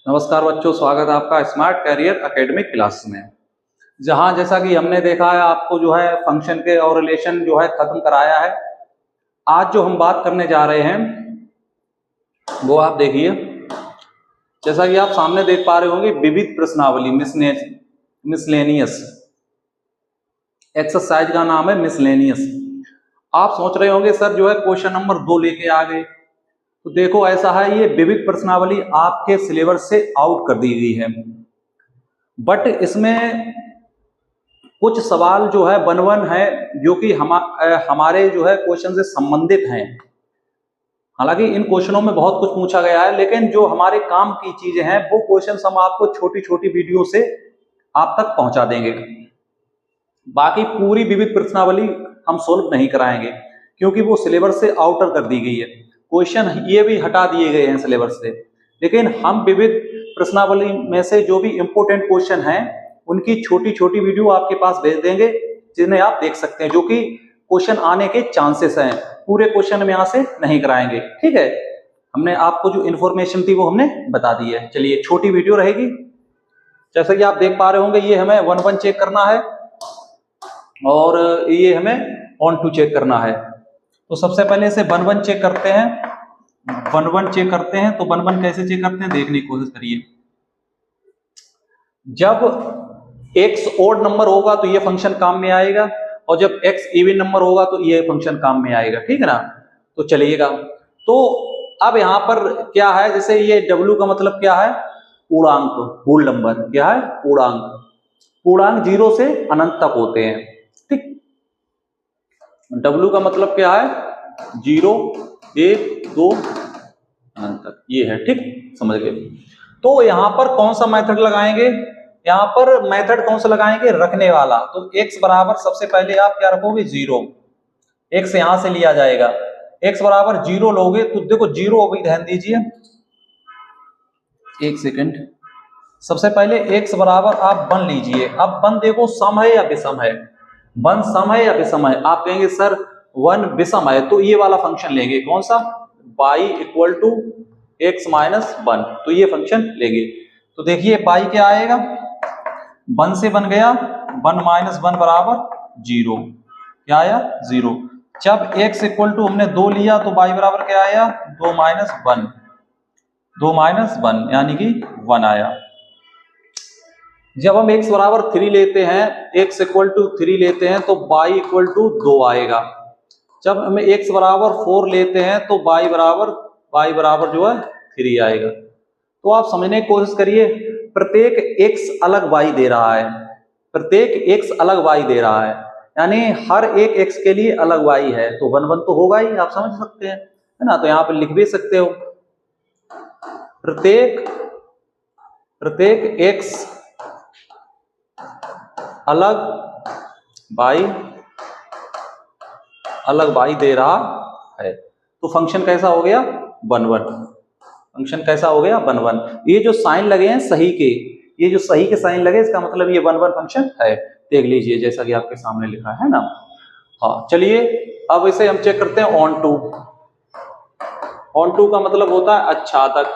नमस्कार बच्चों, स्वागत है आपका स्मार्ट कैरियर एकेडमिक क्लास में। जहां जैसा कि हमने देखा है आपको जो है फंक्शन के और रिलेशन जो है खत्म कराया है। आज जो हम बात करने जा रहे हैं वो आप देखिए, जैसा कि आप सामने देख पा रहे होंगे, विविध प्रश्नावली मिसलेनियस एक्सरसाइज का नाम है मिसलेनियस। आप सोच रहे होंगे सर जो है क्वेश्चन नंबर 2 लेके आ गए, तो देखो ऐसा है, ये विविध प्रश्नावली आपके सिलेबस से आउट कर दी गई है, बट इसमें कुछ सवाल जो है वन वन है जो कि हमारे जो है क्वेश्चन से संबंधित हैं। हालांकि इन क्वेश्चनों में बहुत कुछ पूछा गया है, लेकिन जो हमारे काम की चीजें हैं वो क्वेश्चन हम आपको छोटी छोटी वीडियो से आप तक पहुंचा देंगे। बाकी पूरी विविध प्रश्नावली हम सोल्व नहीं कराएंगे क्योंकि वो सिलेबस से आउटर कर दी गई है। क्वेश्चन ये भी हटा दिए गए हैं सिलेबस से, लेकिन हम विविध प्रश्नावली में से जो भी इंपॉर्टेंट क्वेश्चन हैं उनकी छोटी छोटी वीडियो आपके पास भेज देंगे, जिन्हें आप देख सकते हैं, जो कि क्वेश्चन आने के चांसेस हैं। पूरे क्वेश्चन में यहाँ से नहीं कराएंगे, ठीक है। हमने आपको जो इन्फॉर्मेशन थी वो हमने बता दी है। चलिए, छोटी वीडियो रहेगी। जैसे कि आप देख पा रहे होंगे, ये हमें 1-1 चेक करना है और ये हमें ऑन टू चेक करना है। तो सबसे पहले इसे 1-1 चेक करते हैं। 1-1 चेक करते हैं तो 1-1 कैसे चेक करते हैं देखने की कोशिश करिए। जब x ओड नंबर होगा तो ये फंक्शन काम में आएगा, और जब x इवन नंबर होगा तो ये फंक्शन काम में आएगा, ठीक है ना। तो चलिएगा, तो अब यहां पर क्या है, जैसे ये w का मतलब क्या है, पूर्णांक, होल नंबर। क्या है? पूर्णांक। पूर्णांक 0 से अनंत तक होते हैं, ठीक। w का मतलब क्या है, 0, 1, 2 अनंत तक, ये है, ठीक, समझ गए। तो यहां पर कौन सा मेथड लगाएंगे, यहां पर मेथड कौन सा लगाएंगे, रखने वाला। तो x बराबर सबसे पहले आप क्या रखोगे, 0। x यहां से लिया जाएगा, x बराबर 0 लोगे तो देखो 0, अभी ध्यान दीजिए, एक सेकंड। सबसे पहले x बराबर आप 1 लीजिए। अब 1 देखो सम है या विषम है, 1 सम है या विषम है। आप कहेंगे सर 1 विषम है, तो ये वाला फंक्शन लेंगे, कौन सा, y equal to x minus 1, तो ये फंक्शन लेंगे। तो देखिए y क्या आएगा, 1 से बन गया 1 माइनस 1 बराबर 0। क्या आया, 0। जब x इक्वल टू हमने 2 लिया तो y बराबर क्या आया, 2 माइनस 1, 2 माइनस 1 यानी कि 1 आया। जब हम x बराबर 3 लेते हैं, x इक्वल टू 3 लेते हैं तो y इक्वल टू 2 आएगा। जब हम x बराबर 4 लेते हैं तो y बराबर जो है 3 आएगा। तो आप समझने की कोशिश करिए, प्रत्येक x अलग y दे रहा है, प्रत्येक x अलग y दे रहा है, यानी हर एक x के लिए अलग y है, तो 1-1 तो होगा ही, आप समझ सकते हैं, है ना। तो यहाँ पे लिख भी सकते हो, प्रत्येक x अलग y दे रहा है। तो फंक्शन कैसा हो गया, 1-1। फंक्शन कैसा हो गया, 1-1। ये जो साइन लगे हैं सही के, ये जो सही के साइन लगे, इसका मतलब ये 1-1 फंक्शन है। देख लीजिए जैसा कि आपके सामने लिखा है ना। हाँ, चलिए अब इसे हम चेक करते हैं ऑन टू। ऑन टू का मतलब होता है अच्छादक,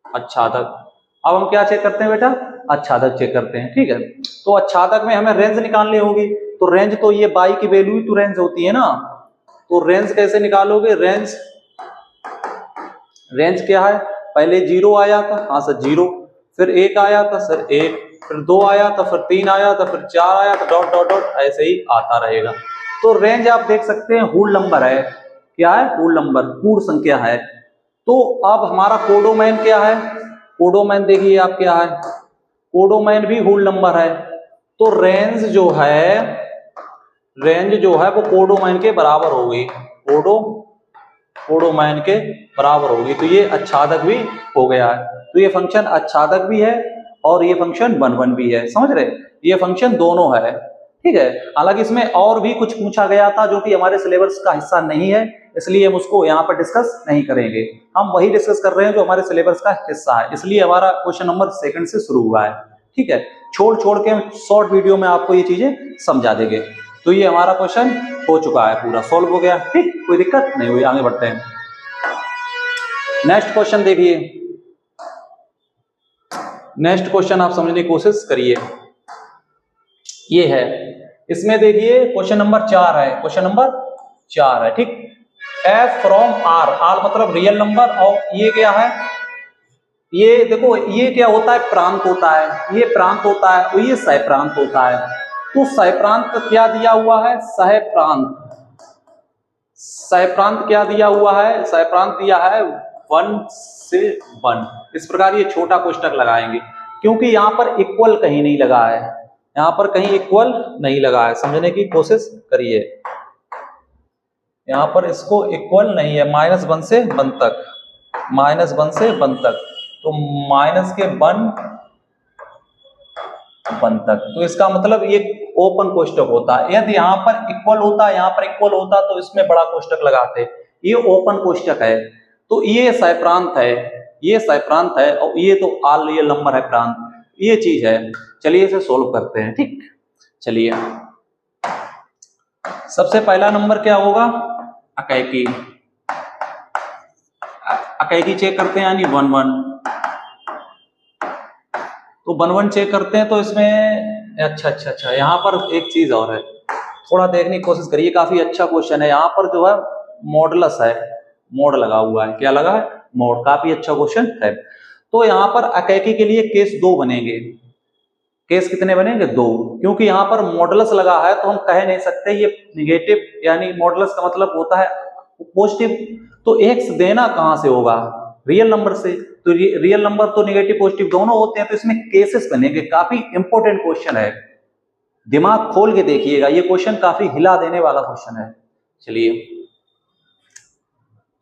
अच्छादक। अब हम क्या चेक करते हैं बेटा, अच्छादक चेक करते हैं, ठीक है। तो अच्छादक में हमें रेंज निकालनी होगी, तो रेंज तो ये y की वैल्यू तो रेंज होती है ना। तो रेंज कैसे निकालोगे, रेंज क्या है, पहले 0 आया था, हाँ सर 0, फिर 1 आया था सर 1, फिर 2 आया था, फिर 3 आया था, फिर 4 आया था, डॉट डॉट डॉट ऐसे ही आता रहेगा। तो रेंज आप देख सकते हैं होल नंबर है। क्या है, होल नंबर, पूर्ण संख्या है। तो अब हमारा कोडोमैन क्या है, कोडोमैन देखिए आप क्या है, कोडोमैन भी होल नंबर है। तो रेंज जो है वो कोडोमैन के बराबर होगी, कोडोमैन के बराबर होगी। तो ये अच्छादक भी हो गया है। तो ये फंक्शन अच्छादक भी है और ये फंक्शन 1-1 भी है, समझ रहे, ये फंक्शन दोनों है, ठीक है। हालांकि इसमें और भी कुछ पूछा गया था जो कि हमारे सिलेबस का हिस्सा नहीं है, इसलिए हम उसको यहाँ पर डिस्कस नहीं करेंगे। हम वही डिस्कस कर रहे हैं जो हमारे सिलेबस का हिस्सा है, इसलिए हमारा क्वेश्चन नंबर 2 से शुरू हुआ है, ठीक है। छोड़ के शॉर्ट वीडियो में आपको ये चीजें समझा देंगे। तो ये हमारा क्वेश्चन हो चुका है, पूरा सॉल्व हो गया, ठीक, कोई दिक्कत नहीं हुई। आगे बढ़ते हैं, नेक्स्ट क्वेश्चन देखिए। नेक्स्ट क्वेश्चन आप समझने की कोशिश करिए। ये है, इसमें देखिए क्वेश्चन नंबर 4 है, क्वेश्चन नंबर 4 है, ठीक। एफ फ्रॉम आर, आर मतलब रियल नंबर, और ये क्या है, ये देखो ये क्या होता है, प्रांत होता है, ये प्रांत होता है और ये सह प्रांत होता है। तो सह प्रांत क्या दिया हुआ है, सह प्रांत, सह प्रांत क्या दिया हुआ है, सह प्रांत दिया है 1 से 1। इस प्रकार ये छोटा कोष्टक लगाएंगे, क्योंकि यहां पर इक्वल कहीं नहीं लगा है, यहां पर कहीं इक्वल नहीं लगा है, समझने की कोशिश करिए। यहां पर इसको इक्वल नहीं है, -1 से 1 तक, -1 से 1 तक, तो माइनस के 1 तक, तो इसका मतलब ये ओपन कोष्टक होता है। यदि यहाँ पर इक्वल होता, यहाँ पर इक्वल होता तो इसमें बड़ा कोष्टक लगाते, ये ओपन कोष्टक है, तो ये सह प्रांत है, ये सह प्रांत है, और ये तो ऑल रियल नंबर है प्रांत, ये चीज है। चलिए इसे सोल्व करते हैं, ठीक। चलिए सबसे पहला नंबर क्या होगा, अकैकी, अकैकी चेक करते हैं, यानी 1 1, तो 1 1 चेक करते हैं, तो इसमें अच्छा यहाँ पर एक चीज और है, थोड़ा देखने की कोशिश करिए, काफी अच्छा क्वेश्चन है। यहाँ पर जो है मॉडुलस है, मोड लगा हुआ है, क्या लगा है, मोड, काफी अच्छा क्वेश्चन है। तो यहाँ पर अकैकी के लिए केस 2 बनेंगे, केस कितने बनेंगे, 2, क्योंकि यहाँ पर मॉडुलस लगा है, तो हम कह नहीं सकते ये निगेटिव, यानी मॉडुलस का मतलब होता है पॉजिटिव, तो एक्स देना कहां से होगा, रियल नंबर से, तो रियल नंबर तो निगेटिव पॉजिटिव दोनों होते हैं, तो इसमें केसेस बनेंगे। काफी इंपॉर्टेंट क्वेश्चन है, दिमाग खोल के देखिएगा, ये क्वेश्चन काफी हिला देने वाला क्वेश्चन है। चलिए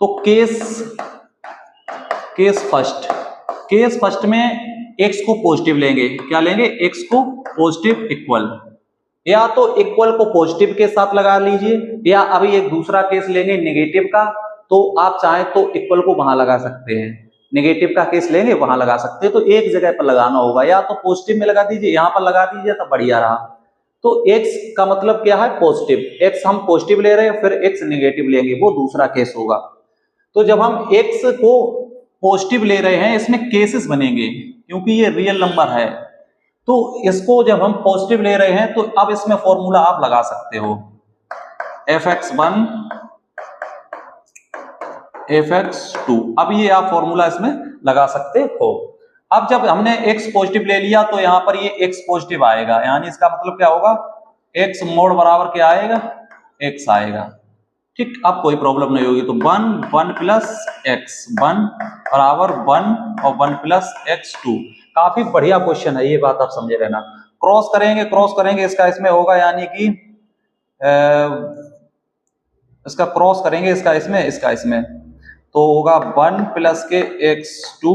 तो केस फर्स्ट में x को पॉजिटिव लेंगे, क्या लेंगे, x को पॉजिटिव इक्वल, या तो इक्वल को पॉजिटिव के साथ लगा लीजिए, या अभी एक दूसरा केस लेंगे नेगेटिव का, तो आप चाहें तो इक्वल को वहां लगा सकते हैं, नेगेटिव का केस लेंगे वहां लगा सकते हैं, तो एक जगह पर लगाना होगा, या तो पॉजिटिव में लगा दीजिए, यहां पर लगा दीजिए तो बढ़िया रहा। तो x का मतलब क्या है, पॉजिटिव, x हम पॉजिटिव ले रहे हैं, फिर x नेगेटिव लेंगे, वो दूसरा केस होगा। तो जब हम x को पॉजिटिव ले रहे हैं, इसमें केसेस बनेंगे, क्योंकि ये रियल नंबर है, तो इसको जब हम पॉजिटिव ले रहे हैं, तो अब इसमें फॉर्मूला आप लगा सकते हो, fx1 fx2, अब ये आप फॉर्मूला इसमें लगा सकते हो। अब जब हमने x पॉजिटिव ले लिया, तो यहां पर ये x पॉजिटिव आएगा, यानी इसका मतलब क्या होगा, x मोड बराबर क्या आएगा, x आएगा, ठीक। अब कोई प्रॉब्लम नहीं होगी, तो 1 प्लस x 1 बराबर 1 और 1 प्लस x2, काफी बढ़िया क्वेश्चन है, ये बात आप समझे रहना। क्रॉस करेंगे इसका इसमें होगा, यानी कि इसका क्रॉस करेंगे, इसका इसमें तो होगा 1 प्लस के x2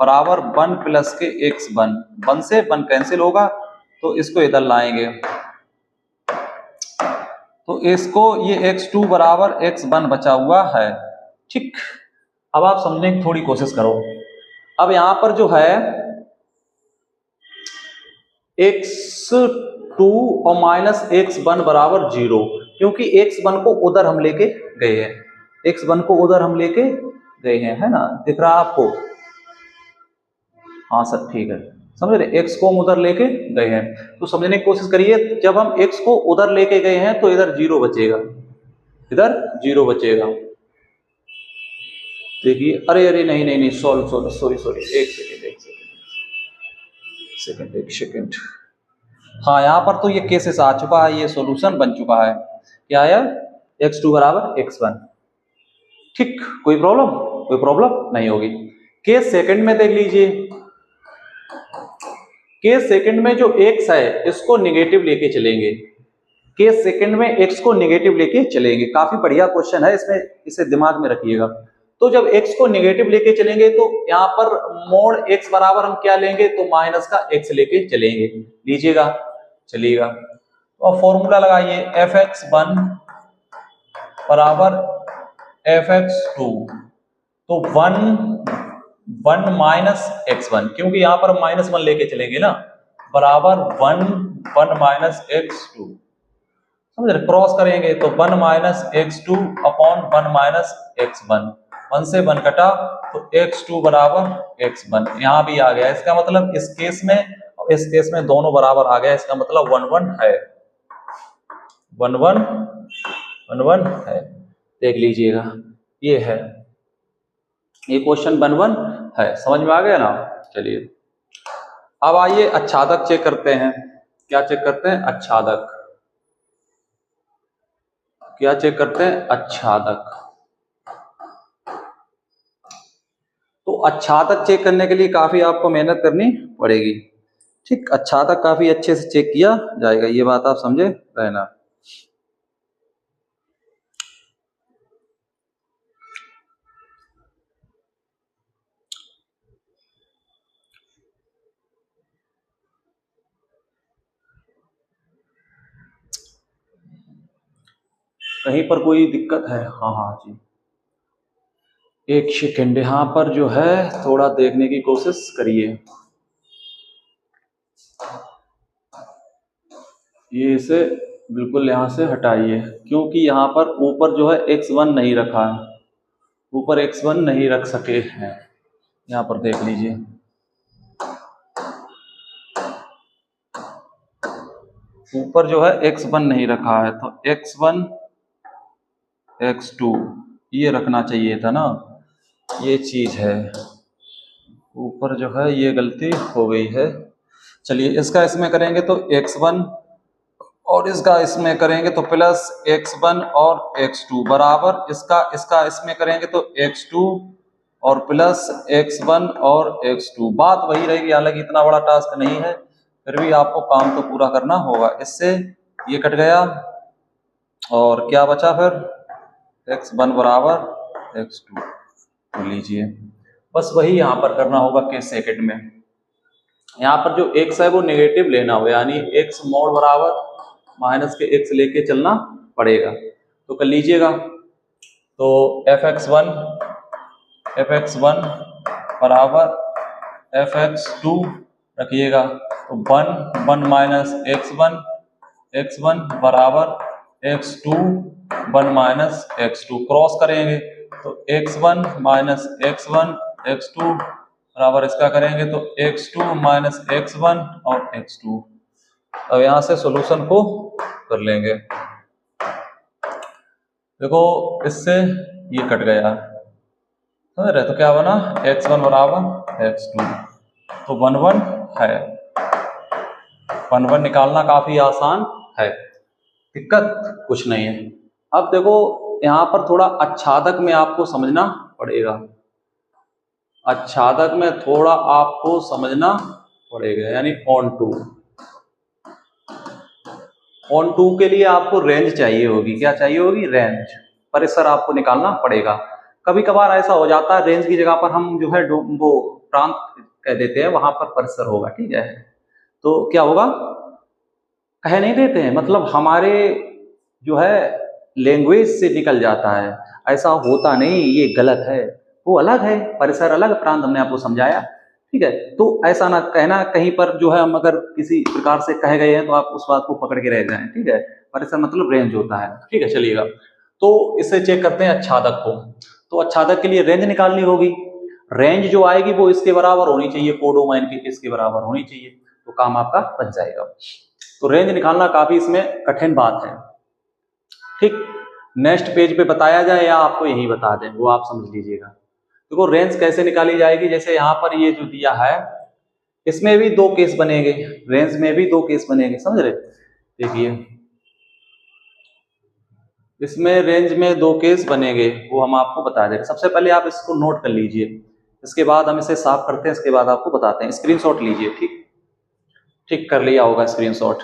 बराबर 1 प्लस के x1, 1 से 1 कैंसिल होगा, तो इसको इधर लाएंगे, तो इसको ये x2 बराबर x1 बचा हुआ है, ठीक। अब आप समझने की थोड़ी कोशिश करो। अब यहां पर जो है x2 और माइनस x1 बराबर 0, क्योंकि x1 को उधर हम लेके गए हैं, x1 को उधर हम लेके गए हैं, है ना, दिख रहा आपको, हाँ सर ठीक है, समझ रहे, x को हम उधर लेके गए हैं, तो समझने की कोशिश करिए, जब हम x को उधर लेके गए हैं, तो इधर 0 बचेगा, इधर 0 बचेगा, देखिए, अरे नहीं, सॉरी, एक सेकेंड, हाँ यहाँ पर तो ये केसेस आ चुका है, ये सॉल्यूशन बन चुका है, क्या है, x2 बराबर x1, ठीक, कोई प्रॉब्लम नहीं होगी। केस सेकंड में देख लीजिए, केस सेकंड में जो x है, इसको नेगेटिव लेके चलेंगे, केस सेकंड में x को नेगेटिव लेके चलेंगे, काफी बढ़िया क्वेश्चन है, इसमें इसे दिमाग में रखिएगा। तो जब x को नेगेटिव लेके चलेंगे, तो यहाँ पर मोड x बराबर हम क्या लेंगे, तो माइनस का x लेके चलेंगे, लीजिएगा, चलिएगा, और फॉर्मूला लगाइए, fx1 बराबर fx2, तो 1 माइनस x1, क्योंकि यहाँ पर -1 लेके चलेंगे ना, बराबर 1 माइनस x2, समझ रहे, क्रॉस करेंगे तो 1 minus x2 upon 1 minus x1, 1 से 1 कटा, तो x2 बराबर x1 यहाँ भी आ गया। इसका मतलब इस केस में दोनों बराबर आ गया, इसका मतलब 1 1 है, 1 1 1 1 है। देख लीजिएगा ये है, ये क्वेश्चन 1 1 है। समझ में आ गया ना। चलिए अब आइए अच्छादक चेक करते हैं। क्या चेक करते हैं? अच्छादक। क्या चेक करते हैं? अच्छादक। तो अच्छादक चेक करने के लिए काफी आपको मेहनत करनी पड़ेगी। ठीक, अच्छादक काफी अच्छे से चेक किया जाएगा, ये बात आप समझे रहना। कहीं पर कोई दिक्कत है? हाँ हाँ जी, एक सेकेंड, यहाँ पर जो है थोड़ा देखने की कोशिश करिए। ये इसे बिल्कुल यहाँ से हटाइए, क्योंकि यहाँ पर ऊपर जो है x1 नहीं रखा है, ऊपर x1 नहीं रख सके हैं। यहाँ पर देख लीजिए, ऊपर जो है x1 नहीं रखा है, तो x1 x2 ये रखना चाहिए था ना, ये चीज है। ऊपर जो है ये गलती हो गई है। चलिए इसका इसमें करेंगे तो x1 और इसका इसमें करेंगे तो प्लस x1 और x2 बराबर इसका इसमें करेंगे तो x2 और प्लस x1 और x2। बात वही रहेगी, हालांकि इतना बड़ा टास्क नहीं है, फिर भी आपको काम तो पूरा करना होगा। इससे ये कट गया और क्या बचा फिर? x1 बराबर x2 तो लीजिए, बस वही यहाँ पर करना होगा केस सेकंड में। यहाँ पर जो x है वो नेगेटिव लेना होगा, यानी x मोड बराबर माइनस के x लेके चलना पड़ेगा। तो कर लीजिएगा, तो fx1 बराबर fx2 रखिएगा, तो 1 माइनस x1 बराबर x2 1 माइनस x2 क्रॉस करेंगे तो x1 माइनस x2 बराबर इसका करेंगे तो x2 माइनस x1 और x2। अब यहां से सॉल्यूशन को कर लेंगे। देखो इससे ये कट गया, समझ रहे? तो क्या बना? x1 बराबर x2, तो 1 1 है। 1 1 निकालना काफी आसान है, दिक्कत कुछ नहीं है। अब देखो यहाँ पर थोड़ा अच्छादक में आपको समझना पड़ेगा, अच्छादक में थोड़ा आपको समझना पड़ेगा, यानी ऑन टू के लिए आपको रेंज चाहिए होगी। क्या चाहिए होगी? रेंज, परिसर आपको निकालना पड़ेगा। कभी कभार ऐसा हो जाता है रेंज की जगह पर हम जो है वो प्रांत कह देते हैं, वहां पर परिसर होगा, ठीक है? तो क्या होगा? कह नहीं देते हैं, मतलब हमारे जो है लैंग्वेज से निकल जाता है, ऐसा होता नहीं, ये गलत है। वो अलग है, परिसर अलग, प्रांत हमने आपको समझाया, ठीक है? तो ऐसा ना कहना, कहीं पर जो है हम अगर किसी प्रकार से कह गए हैं तो आप उस बात को पकड़ के रह जाएं, ठीक है? परिसर मतलब रेंज होता है, ठीक है? चलिएगा, तो इसे चेक करते हैं अच्छादक को। तो अच्छादक के लिए रेंज निकालनी होगी, रेंज जो आएगी वो इसके बराबर होनी चाहिए, कोडोमाइन के इसके बराबर होनी चाहिए, तो काम आपका बच जाएगा। तो रेंज निकालना काफी इसमें कठिन बात है, ठीक? नेक्स्ट पेज पे बताया जाए या आपको यही बता दें, वो आप समझ लीजिएगा। देखो रेंज कैसे निकाली जाएगी, जैसे यहाँ पर ये जो दिया है इसमें भी दो केस बनेंगे, रेंज में भी दो केस बनेंगे, समझ रहे? देखिए इसमें रेंज में दो केस बनेंगे, वो हम आपको बता देंगे। सबसे पहले आप इसको नोट कर लीजिए, इसके बाद हम इसे साफ करते हैं, इसके बाद आपको बताते हैं। स्क्रीनशॉट लीजिए, ठीक कर लिया होगा स्क्रीनशॉट।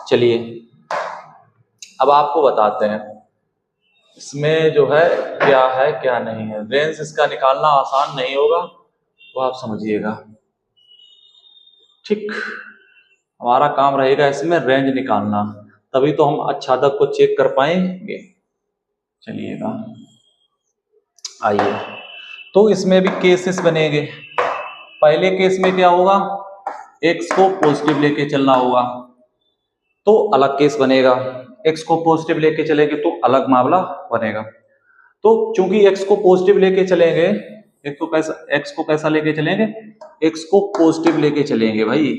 चलिए अब आपको बताते हैं इसमें जो है क्या नहीं है। रेंज इसका निकालना आसान नहीं होगा, वो आप समझिएगा, ठीक? हमारा काम रहेगा इसमें रेंज निकालना, तभी तो हम अच्छादक को चेक कर पाएंगे। चलिएगा आइए, तो इसमें भी केसेस बनेंगे। पहले केस में क्या होगा? x को पॉजिटिव लेके चलना होगा, तो अलग केस बनेगा। x को पॉजिटिव लेके चलेंगे तो अलग मामला बनेगा। तो चूंकि x को पॉजिटिव लेके चलेंगे एक्स को कैसा लेके चलेंगे, एक्स को पॉजिटिव लेके चलेंगे भाई।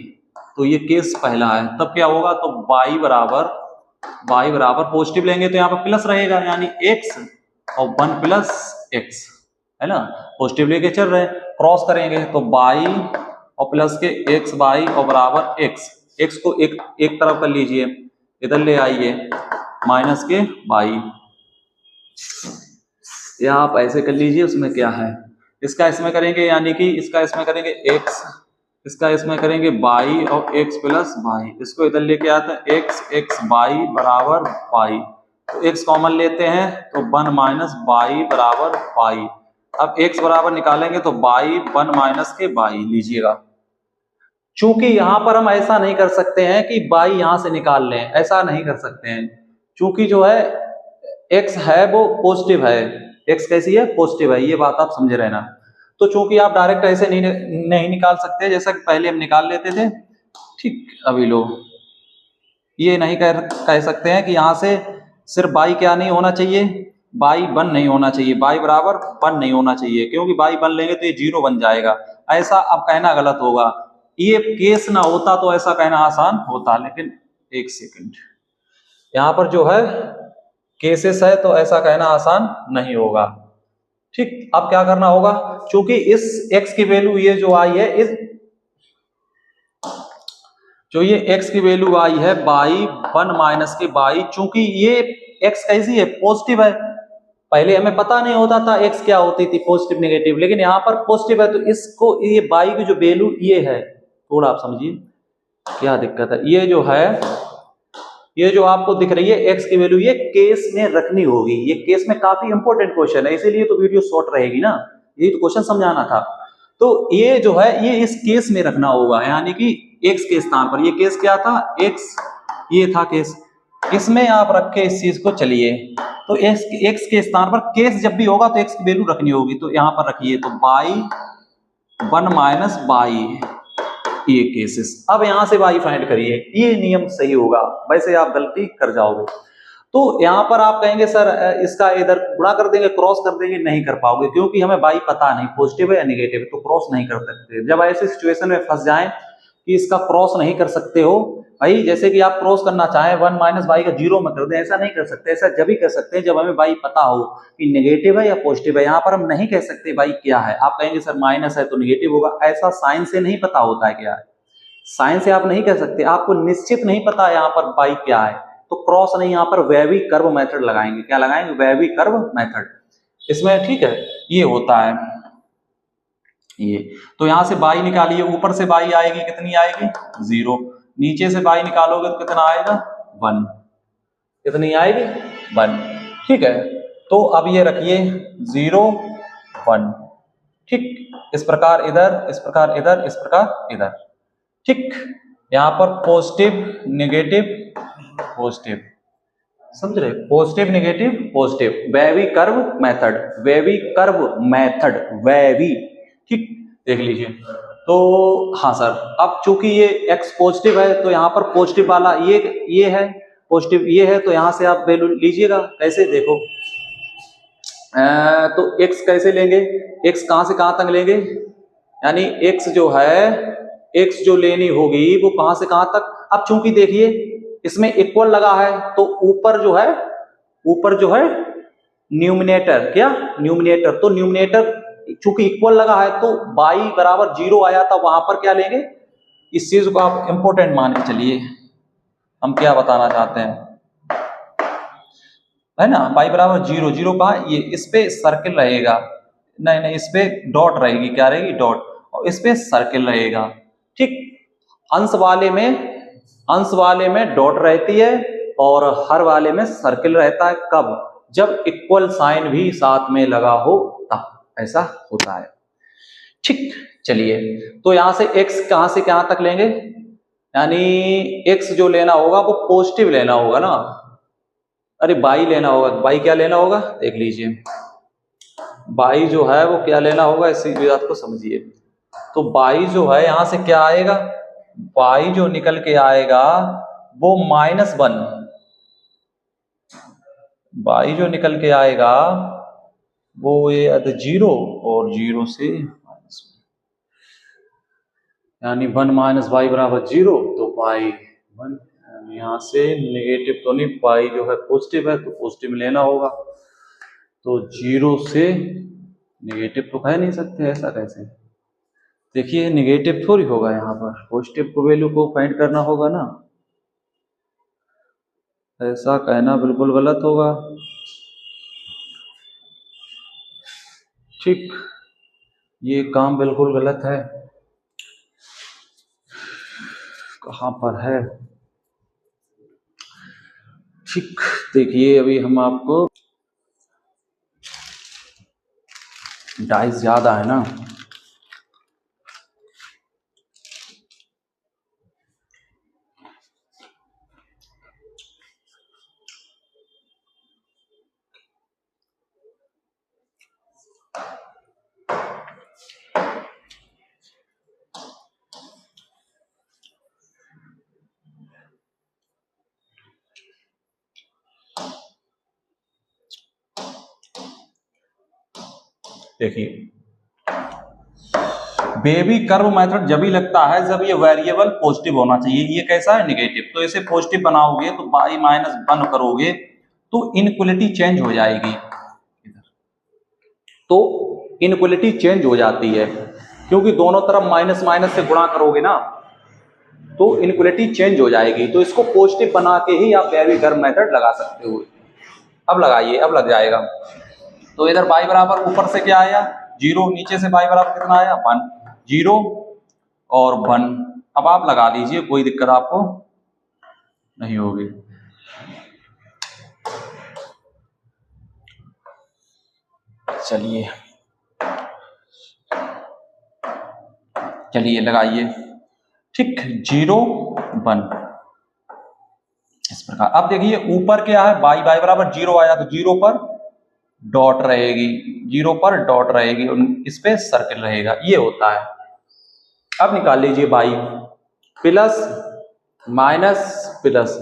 तो ये केस पहला है। तब क्या होगा, तो y बराबर पॉजिटिव लेंगे तो यहाँ पर प्लस रहेगा, यानी x और 1 प्लस x, है ना, पॉजिटिव लेके चल रहे हैं। क्रॉस करेंगे तो y और प्लस के x y और बराबर x को एक तरफ कर लीजिए, इधर ले आइए माइनस के y, या आप ऐसे कर लीजिए, उसमें क्या है, इसका इसमें करेंगे यानी कि इसका इसमें करेंगे x, इसका इसमें करेंगे y और x प्लस y, इसको इधर लेके आते हैं x y बराबर y, तो x कॉमन लेते हैं तो 1 माइनस y बराबर y। अब x बराबर निकालेंगे तो y 1 माइनस के y लीजिएगा। चूंकि यहां पर हम ऐसा नहीं कर सकते हैं कि y यहां से निकाल लें, ऐसा नहीं कर सकते हैं, चूंकि जो है x है वो पॉजिटिव है, x कैसी है, पॉजिटिव है, ये बात आप समझे रहना। तो चूंकि आप डायरेक्ट ऐसे नहीं निकाल सकते जैसा कि पहले हम निकाल लेते थे, ठीक, अभी लो ये नहीं कह सकते हैं कि यहाँ से सिर्फ y क्या नहीं होना चाहिए, y 1 नहीं होना चाहिए, y बराबर 1 नहीं होना चाहिए, क्योंकि y 1 लेंगे तो ये 0 बन जाएगा, ऐसा अब कहना गलत होगा। ये केस ना होता तो ऐसा कहना आसान होता, लेकिन एक सेकंड, यहाँ पर जो है केसेस है तो ऐसा कहना आसान नहीं होगा, ठीक। अब क्या करना होगा, क्योंकि इस x की वैल्यू ये जो आई है, इस जो ये x की वैल्यू आई है y 1 माइनस के y, चूंकि ये x कैसी है, पॉजिटिव है, पहले हमें पता नहीं होता था x क्या होती थी, पॉजिटिव नेगेटिव, लेकिन यहाँ पर पॉजिटिव है तो इसको ये y की जो वैल्यू ये है, थोड़ा आप समझिए क्या दिक्कत है, ये जो है, ये जो आपको दिख रही है x की वैल्यू, ये केस में रखनी होगी, ये केस में काफी इंपॉर्टेंट क्वेश्चन है, इसीलिए तो वीडियो शॉर्ट रहेगी ना, ये तो क्वेश्चन समझाना था। तो ये जो है ये इस केस में रखना होगा, यानी कि x के स्थान पर, ये केस क्या था, x, ये था केस, इसमें आप रखे इस चीज को, चलिए तो x के स्थान पर केस जब भी होगा तो x की वैल्यू रखनी होगी, तो यहां पर रखिए, तो y 1 माइनस y, ये केसेस। अब यहां से y फाइंड करिए, ये नियम सही होगा, वैसे आप गलती कर जाओगे। तो यहां पर आप कहेंगे सर इसका इधर गुणा कर देंगे, क्रॉस कर देंगे, नहीं कर पाओगे, क्योंकि हमें y पता नहीं पॉजिटिव है या नेगेटिव है, तो क्रॉस नहीं कर सकते। जब ऐसी सिचुएशन में फंस जाएं कि इसका क्रॉस नहीं कर सकते हो भाई, जैसे कि आप क्रॉस करना चाहें 1 माइनस y का 0 में कर दें, ऐसा नहीं कर सकते, ऐसा जब ही कर सकते हैं जब हमें y पता हो कि नेगेटिव है या पॉजिटिव है। यहाँ पर हम नहीं कह सकते y क्या है, आप कहेंगे सर माइनस है तो नेगेटिव होगा, ऐसा साइन से नहीं पता होता है क्या है, साइन से आप नहीं कह सकते, आपको निश्चित नहीं पता यहाँ पर y क्या है, तो क्रॉस नहीं, यहाँ पर वेवी कर्व मेथड लगाएंगे, क्या लगाएंगे, वेवी कर्व मेथड, इसमें, ठीक है, ये होता है ये। तो यहां से y निकालिए, ऊपर से y आएगी, कितनी आएगी, 0, नीचे से y निकालोगे तो कितना आएगा, 1, कितनी आएगी, 1, ठीक है। तो अब ये रखिए 0 1, ठीक, इस प्रकार इधर, इस प्रकार इधर, इस प्रकार इधर, ठीक। यहां पर पॉजिटिव नेगेटिव पॉजिटिव, समझ रहे, positive negative positive, wavy curve method, wavy curve method, wavy, ठीक, देख लीजिए। तो हाँ सर, अब चूंकि ये x पॉजिटिव है तो यहाँ पर पॉजिटिव वाला ये है, पॉजिटिव ये है, तो यहां से आप वैल्यू लीजिएगा, कैसे देखो, तो x कैसे लेंगे, x कहां से कहां तक लेंगे, यानी x जो है, x जो लेनी होगी वो कहां से कहां तक, अब चूंकि देखिए इसमें इक्वल लगा है तो ऊपर जो है न्यूमिनेटर, क्या न्यूमिनेटर, तो न्यूमिनेटर चूंकि इक्वल लगा है तो y बराबर 0 आया था, वहां पर क्या लेंगे, इस चीज को आप इंपॉर्टेंट मान के चलिए, हम क्या बताना चाहते हैं, है ना, y बराबर 0, 0 कहा, ये इस पे सर्किल रहेगा, नहीं इस पे डॉट रहेगी, क्या रहेगी, डॉट, और इस पे सर्किल रहेगा, ठीक। अंश वाले में डॉट रहती है और हर वाले में सर्किल रहता है, कब, जब इक्वल साइन भी साथ में लगा हो तब ऐसा होता है, ठीक। चलिए, तो यहां से x कहां से कहां तक लेंगे, यानी x जो लेना होगा वो पॉजिटिव लेना होगा ना, अरे y लेना होगा, y क्या लेना होगा, देख लीजिए, y जो है वो क्या लेना होगा, इसी बात को समझिए। तो y जो है यहां से क्या आएगा, y जो निकल के आएगा वो -1, y जो निकल के आएगा वो ये जीरो और जीरो से माइनस, यानी 1 माइनस वाई बराबर जीरो, तो पाई 1। यहाँ से नेगेटिव तो नहीं, पाई जो है पॉजिटिव है तो पॉजिटिव में लेना होगा। तो जीरो से नेगेटिव तो कह नहीं सकते, ऐसा कैसे? देखिए नेगेटिव थोड़ी होगा, यहाँ पर पॉजिटिव को वैल्यू को फाइंड करना होगा ना, ऐसा कहना बिल्कुल गलत होगा। ठीक, ये काम बिल्कुल गलत है। कहाँ पर है? ठीक, देखिए अभी हम आपको, डाइस ज्यादा है ना, देखिए बेबी कर्व मेथड जब ही लगता है जब ये वेरिएबल पॉजिटिव होना चाहिए। ये कैसा है? नेगेटिव। तो इसे पॉजिटिव बनाओगे तो बाई माइनस 1 करोगे तो इनक्वलिटी चेंज हो जाएगी, तो इनक्वलिटी चेंज हो जाती है क्योंकि दोनों तरफ माइनस माइनस से गुणा करोगे ना, तो इनक्वलिटी चेंज हो जाएगी। तो इसको पॉजिटिव बना के ही आप बेबी कर्व मेथड लगा सकते हो। अब लगाइए, अब लग जाएगा। तो इधर बाई बराबर ऊपर से क्या आया? जीरो, नीचे से बाई बराबर कितना आया? 1। जीरो और 1। अब आप लगा दीजिए, कोई दिक्कत आपको नहीं होगी। चलिए चलिए लगाइए। ठीक, 0 1 इस प्रकार। अब देखिए ऊपर क्या है? बाई बाई बराबर 0 आया तो 0 पर डॉट रहेगी, 0 पर डॉट रहेगी, इस पे सर्किल रहेगा, ये होता है। अब निकाल लीजिए बाई, प्लस माइनस प्लस,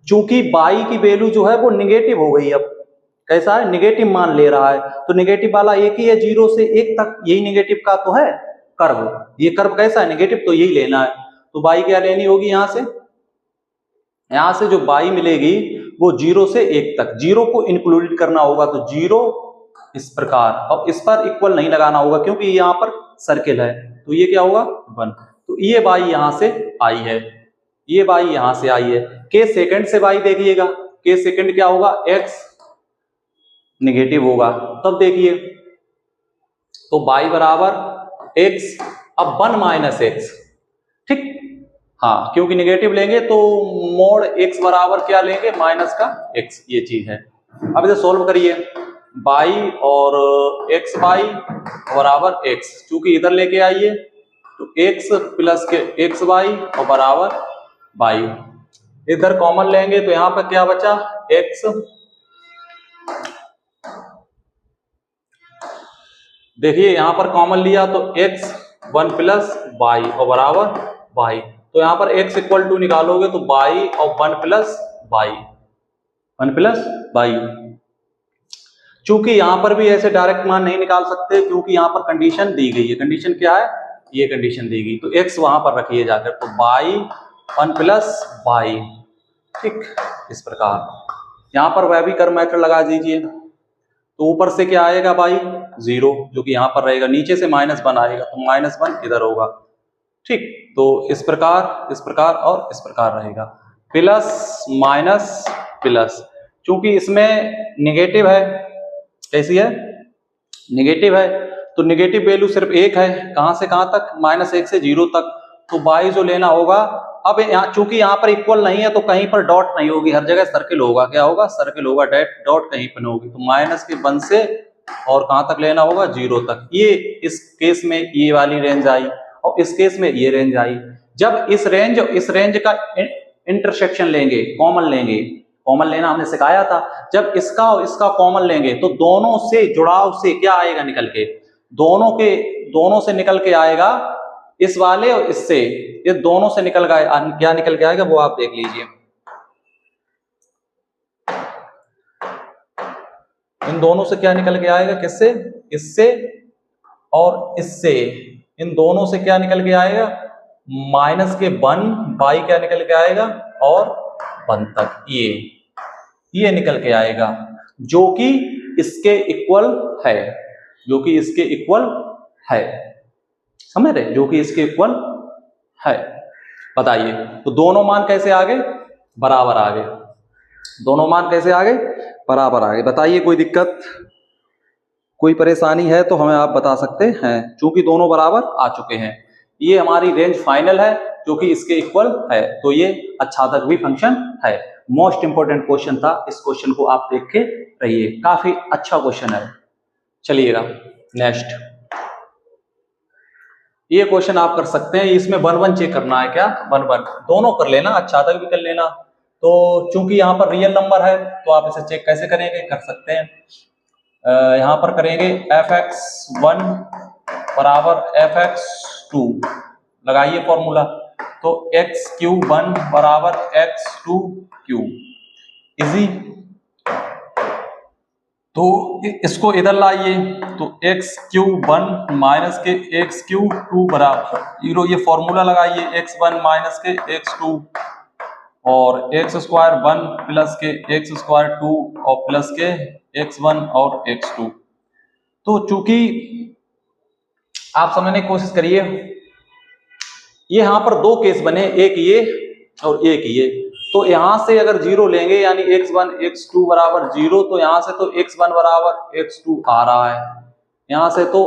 चूंकि बाई की वैल्यू जो है वो निगेटिव हो गई। अब कैसा है? निगेटिव मान ले रहा है, तो निगेटिव वाला एक ही है, 0 से 1 तक, यही निगेटिव का तो है कर्व। ये कर्व कैसा है? निगेटिव, तो यही लेना है। तो बाई क्या लेनी होगी? यहां से जो बाई मिलेगी वो 0 से 1 तक, 0 को इंक्लूड करना होगा, तो 0 इस प्रकार। अब इस पर इक्वल नहीं लगाना होगा क्योंकि यहाँ पर सर्किल है, तो ये क्या होगा? 1। तो ये बाई यहां से आई है, ये बाई यहां से आई है। के सेकंड से बाई देखिएगा, के सेकंड क्या होगा? x निगेटिव होगा, तब देखिए तो बाई बराबर x, अब 1 माइनस एक्स। ठीक, हाँ, क्योंकि निगेटिव लेंगे तो मोड x बराबर क्या लेंगे? माइनस का x, ये चीज है। अब इसे सोल्व करिए, बाई और x बाई बराबर x, चूंकि इधर लेके आइए तो x प्लस के x बाई और बराबर बाई। इधर कॉमन लेंगे तो यहाँ पर क्या बचा? x। देखिए यहाँ पर कॉमन लिया तो x 1 प्लस बाई और बराबर बाई, तो यहाँ पर x इक्वल टू निकालोगे तो बाई और 1 प्लस बाई, 1 प्लस बाई। चूंकि यहाँ पर भी ऐसे डायरेक्ट मान नहीं निकाल सकते क्योंकि यहाँ पर कंडीशन दी गई है। कंडीशन क्या है? ये कंडीशन दी गई, तो x वहां पर रखिए जाकर, तो बाई 1 प्लस बाई। ठीक, इस प्रकार यहाँ पर वह भी कर्व मेथड लगा दीजिए, तो ऊपर से क्या आएगा? बाई 0 जो कि यहाँ पर रहेगा, नीचे से -1 आएगा तो -1 इधर होगा। ठीक, तो इस प्रकार और इस प्रकार रहेगा, प्लस माइनस प्लस। चूंकि इसमें निगेटिव है, कैसी है? निगेटिव है, तो निगेटिव वैल्यू सिर्फ एक है, कहां से कहां तक? -1 से 0 तक। तो बाई जो लेना होगा, अब यहाँ चूंकि यहाँ पर इक्वल नहीं है तो कहीं पर डॉट नहीं होगी, हर जगह सर्किल होगा। क्या होगा? सर्किल होगा, डॉट कहीं पर नहीं होगी। तो माइनस के 1 से और कहां तक लेना होगा? 0 तक। ये इस केस में ये वाली रेंज आई और इस केस में ये रेंज आई। जब इस रेंज का इंटरसेक्शन लेंगे, कॉमन लेंगे, कॉमन लेना हमने सिखाया था, जब इसका और इसका कॉमन लेंगे तो दोनों से जुड़ाव से क्या आएगा निकल के? दोनों से निकल के आएगा, इस वाले और इससे, ये दोनों से निकल गया, क्या निकल के आएगा वो आप देख लीजिए। इन दोनों से क्या निकल के आएगा, किससे, इससे और इससे, इन दोनों से क्या निकल के आएगा, माइनस के 1 बाई क्या निकल के आएगा, और 1 तक ये निकल के आएगा, जो कि इसके इक्वल है, जो कि इसके इक्वल है, समझ रहे, जो कि इसके इक्वल है। बताइए, तो दोनों मान कैसे आ गए, बराबर आ गए, दोनों मान कैसे आ गए, बराबर आ गए। बताइए, कोई दिक्कत, कोई परेशानी है तो हमें आप बता सकते हैं, क्योंकि दोनों बराबर आ चुके हैं। ये हमारी रेंज फाइनल है, जो कि इसके इक्वल है, तो ये अच्छादक भी फंक्शन है। मोस्ट इंपोर्टेंट क्वेश्चन था, इस क्वेश्चन को आप देख के रहिए, काफी अच्छा क्वेश्चन है। चलिएगा नेक्स्ट, ये क्वेश्चन आप कर सकते हैं, इसमें 1 1 चेक करना है, क्या 1 1 दोनों कर लेना, अच्छादक भी कर लेना। तो चूंकि यहाँ पर रियल नंबर है तो आप इसे चेक कैसे करेंगे, कर सकते हैं, यहाँ पर करेंगे fx1 बराबर fx2, लगाइए फॉर्मूला, तो x3 बराबर x2 इजी, तो इसको इधर लाइए, तो x3 माइनस के x3 बराबर 0, ये फॉर्मूला लगाइए, x1 माइनस के x2 और x स्क्वायर 1 प्लस के x स्क्वायर 2 और प्लस के x1 और x2। तो चूंकि आप समझने की कोशिश करिए, ये यहां पर दो केस बने, एक ये और एक ये, तो यहां से अगर 0 लेंगे यानी x1 x2 बराबर 0, तो यहां से तो x1 बराबर x2 आ रहा है, यहां से तो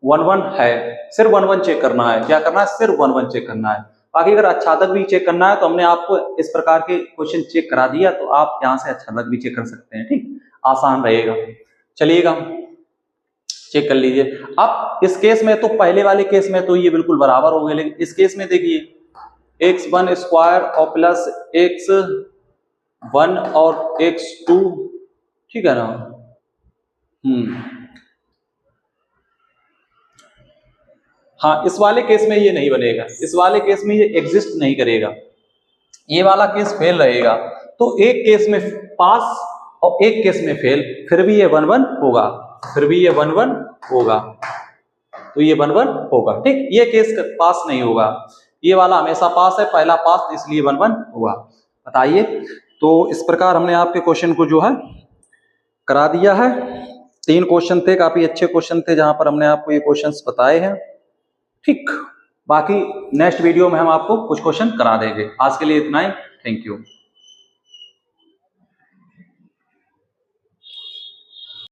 1 1 है, सिर्फ 1 1 चेक करना है, क्या करना है, सिर्फ 1 1 चेक करना है। बाकी अगर अच्छादक भी चेक करना है तो हमने आपको इस प्रकार के क्वेश्चन चेक करा दिया, तो आप यहां से अच्छादक भी चेक कर सकते हैं, ठीक, आसान रहेगा। चलिएगा चेक कर लीजिए। अब इस केस में तो, पहले वाले केस में तो ये बिल्कुल बराबर हो गए, लेकिन इस केस में देखिए x1 स्क्वायर और प्लस x1 और x2, ठीक है ना, हाँ, इस वाले केस में ये नहीं बनेगा, इस वाले केस में ये एग्जिस्ट नहीं करेगा, ये वाला केस फेल रहेगा। तो एक केस में पास और एक केस में फेल, फिर भी ये 1 1 होगा, फिर भी ये 1 1 होगा, तो ये 1 1 होगा, ठीक, ये केस पास नहीं होगा, ये वाला हमेशा पास है, पहला पास, इसलिए 1 1 होगा। बताइए, तो इस प्रकार हमने आपके क्वेश्चन को जो है करा दिया है। 3 क्वेश्चन थे, काफी अच्छे क्वेश्चन थे, जहां पर हमने आपको ये क्वेश्चंस बताए हैं, ठीक। बाकी नेक्स्ट वीडियो में हम आपको कुछ क्वेश्चन करा देंगे। आज के लिए इतना ही, थैंक यू।